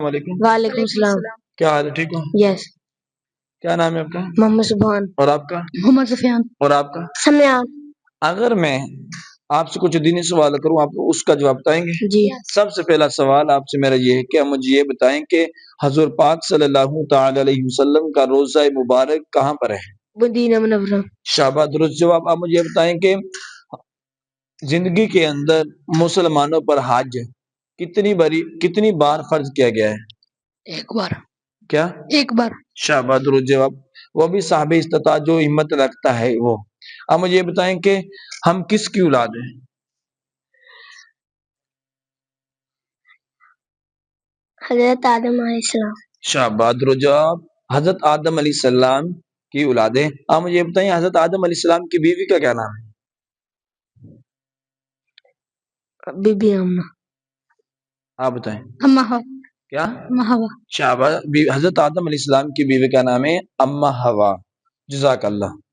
السلام علیکم۔ وعلیکم السلام۔ کیا حال ہے؟ ٹھیک ہو؟ یس۔ کیا نام ہے آپ کا؟ محمد سبحان۔ اور آپ کا؟ محمد سفیان۔ اور آپ کا؟ سمیان۔ اگر میں آپ سے کچھ دینی سوال کروں، آپ اس کا جواب بتائیں گے؟ جی۔ سب سے پہلا سوال آپ سے میرا یہ ہے کہ مجھے یہ بتائیں کہ حضور پاک صلی اللہ تعالی علیہ وسلم کا روزہ مبارک کہاں پر ہے؟ مدینہ منورہ۔ شاباش، درست جواب۔ آپ مجھے یہ بتائیں کہ زندگی کے اندر مسلمانوں پر حج کتنی بار فرض کیا گیا ہے؟ ایک بار۔ کیا؟ ایک بار۔ شاباش، درست جواب۔ وہ بھی صاحب استطاعت جو ہمت رکھتا ہے وہ۔ اب مجھے یہ بتائیں کہ ہم کس کی اولاد ہیں؟ حضرت آدم علیہ السلام۔ شاباش، درست جواب۔ حضرت آدم علیہ السلام کی اولاد ہیں۔ اب مجھے یہ بتائیں حضرت آدم علیہ السلام کی بیوی کا کیا نام ہے؟ بی بی امنا۔ آپ بتائیں۔ اماں ہوا۔ کیا؟ اماں ہوا۔ شاباش، حضرت آدم علیہ السلام کی بیوی کا نام ہے اماں ہوا۔ جزاک اللہ۔